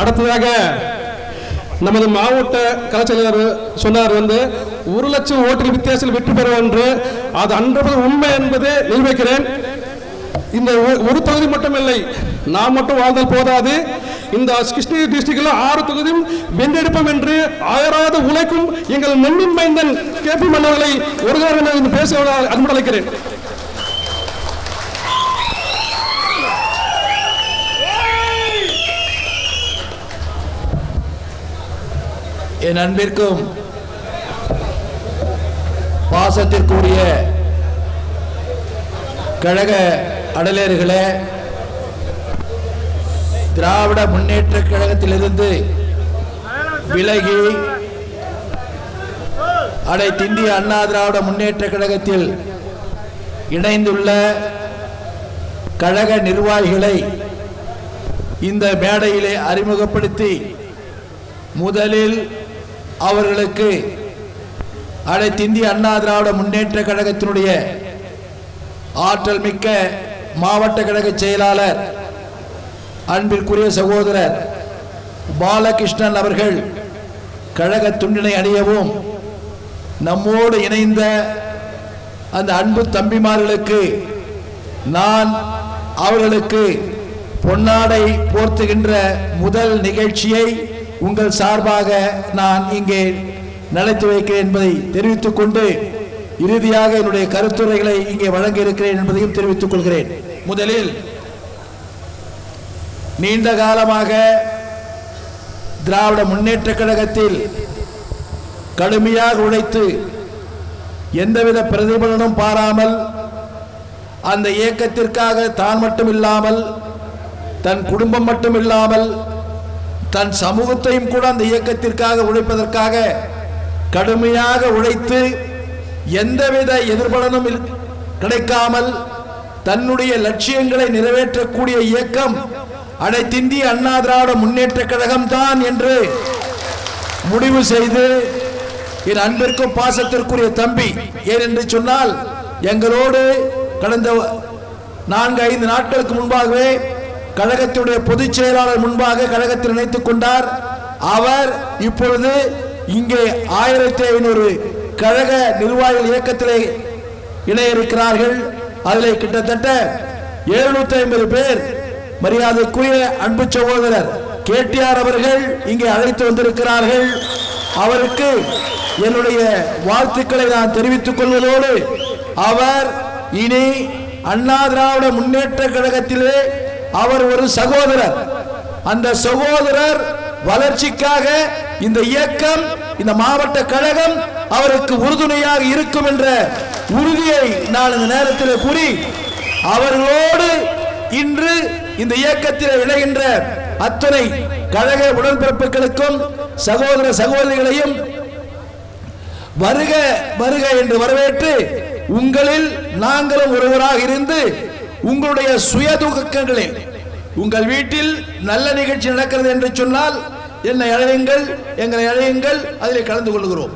அடுத்ததாக நமது மாவட்ட கலைச்செயலர் சொன்னார் 1 லட்சம் ஓட்டில் வித்தியாசத்தில் வெற்றி பெறும் என்று. அது 100% உண்மை என்பதை நிரூபிக்கிறேன். இந்த ஒரு தொகுதி மட்டும் இல்லை, நாம் மட்டும் வாழ்ந்தால் போதாது. இந்த கிருஷ்ணகிரி டிஸ்ட்ரிக்ட்ல 6 தொகுதியும் வென்றெடுப்போம் என்று அயராத உழைக்கும் எங்கள் மண்ணின் மைந்தன் KP மன்னர்களை ஒரு காரணம் பேச அன்பு அழைக்கிறேன். என் அன்பிற்கும் பாசத்திற்குரிய கழக அடலேர்களே, திராவிட முன்னேற்ற கழகத்திலிருந்து விலகி அனைத்து இந்திய அண்ணா திராவிட முன்னேற்ற கழகத்தில் இணைந்துள்ள கழக நிர்வாகிகளை இந்த மேடையிலே அறிமுகப்படுத்தி முதலில் அவர்களுக்கு அனைத்து இந்திய அண்ணா திராவிட முன்னேற்ற கழகத்தினுடைய ஆற்றல் மிக்க மாவட்ட கழக செயலாளர் அன்பிற்குரிய சகோதரர் பாலகிருஷ்ணன் அவர்கள் கழக துண்டினை அணியவும், நம்மோடு இணைந்த அந்த அன்பு தம்பிமார்களுக்கு நான் அவர்களுக்கு பொன்னாடை போர்த்துகின்ற முதல் நிகழ்ச்சியை உங்கள் சார்பாக நான் இங்கே நடத்தி வைக்கிறேன் என்பதை தெரிவித்துக் கொண்டு இறுதியாக என்னுடைய கருத்துரைகளை இங்கே வழங்க இருக்கிறேன் என்பதையும் தெரிவித்துக் கொள்கிறேன். முதலில் நீண்ட காலமாக திராவிட முன்னேற்ற கழகத்தில் கடுமையாக உழைத்து எந்தவித பிரதிபலனும் பாராமல் அந்த இயக்கத்திற்காக தான் மட்டும் இல்லாமல் தன் குடும்பம் மட்டும் இல்லாமல் தன் சமூகத்தையும் கூட அந்த இயக்கத்திற்காக உழைப்பதற்காக கடுமையாக உழைத்து எந்தவித எதிர்பலனும் கிடைக்காமல் தன்னுடைய லட்சியங்களை நிறைவேற்றக்கூடிய இயக்கம் அனைத்திந்திய அண்ணா திராவிட முன்னேற்ற கழகம் தான் என்று முடிவு செய்து என் அன்பிற்கும் பாசத்திற்குரிய தம்பி, ஏனென்று சொன்னால் எங்களோடு கடந்த 4-5 நாட்களுக்கு முன்பாகவே கழகத்துடைய பொதுச் செயலாளர் முன்பாக கழகத்தில் இணைத்துக் கொண்டார். அவர் இப்பொழுது இங்கே 1500 கழக நிர்வாகிகள் இயக்கத்திலே இணைய இருக்கிறார்கள். அதில் கிட்டத்தட்ட 750 பேர் மரியாதைக்குரிய அன்பு சகோதரர் கேடிஆர் அவர்கள் இங்கே அழைத்து வந்திருக்கிறார்கள். அவருக்கு என்னுடைய வாழ்த்துக்களை நான் தெரிவித்துக் கொள்வதோடு, அவர் இனி அண்ணா திராவிட முன்னேற்ற கழகத்திலே அவர் ஒரு சகோதரர். அந்த சகோதரர் வளர்ச்சிக்காக இந்த இயக்கம், இந்த மாவட்ட கழகம் அவருக்கு உறுதுணையாக இருக்கும் என்ற உறுதியை நான் இந்த நேரத்தில் கூறி, அவர்களோடு இன்று இந்த இயக்கத்தில் இணைகின்ற அத்தனை கழக உடன்பிறப்புகளுக்கும் சகோதர சகோதரிகளையும் வருக வருக என்று வரவேற்று, உங்களில் நாங்களும் ஒருவராக இருந்து உங்களுடைய சுய துக்கங்களில், உங்கள் வீட்டில் நல்ல நிகழ்ச்சி நடக்கிறது என்று சொன்னால் என்னை அழையுங்கள், எங்களை அழையுங்கள், அதில் கலந்து கொள்கிறோம்.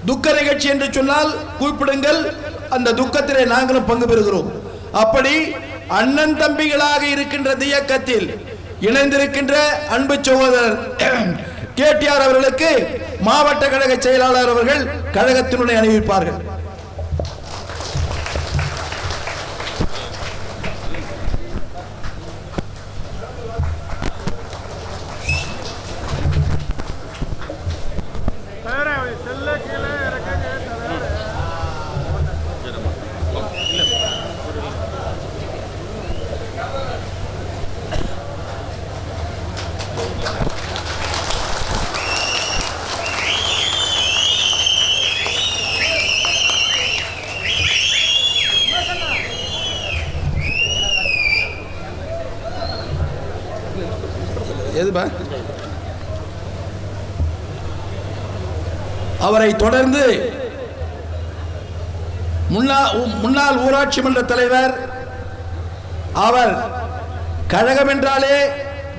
துக்க நிகழ்ச்சி என்று சொன்னால் கூப்பிடுங்கள், அந்த துக்கத்திலே நாங்களும் பங்கு பெறுகிறோம். அப்படி அண்ணன் தம்பிகளாக இருக்கின்ற இயக்கத்தில் இணைந்திருக்கின்ற அன்பு சகோதரர் கேடிஆர் அவர்களுக்கு மாவட்ட கழக செயலாளர் அவர்கள் கழகத்தினுடைய அணிவிப்பார்கள். அவரை தொடர்ந்து முன்னாள் ஊராட்சி மன்ற தலைவர், அவர் கழகம் என்றாலே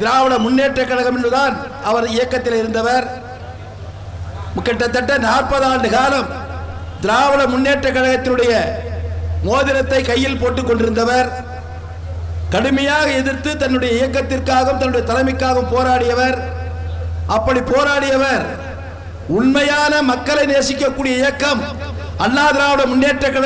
திராவிட முன்னேற்ற கழகம் என்றுதான் அவர் இயக்கத்தில் இருந்தவர். கிட்டத்தட்ட 40 ஆண்டு காலம் திராவிட முன்னேற்ற கழகத்தினுடைய மோதிரத்தை கையில் போட்டுக் கொண்டிருந்தவர். கடுமையாக எதிர்த்து தன்னுடைய இயக்கத்திற்காகவும் தன்னுடைய தலைமைக்காகவும் போராடியவர். அப்படி போராடியவர் உண்மையான மக்களை நேசிக்கக்கூடிய இயக்கம் அண்ணா திராவிட முன்னேற்ற கழகம்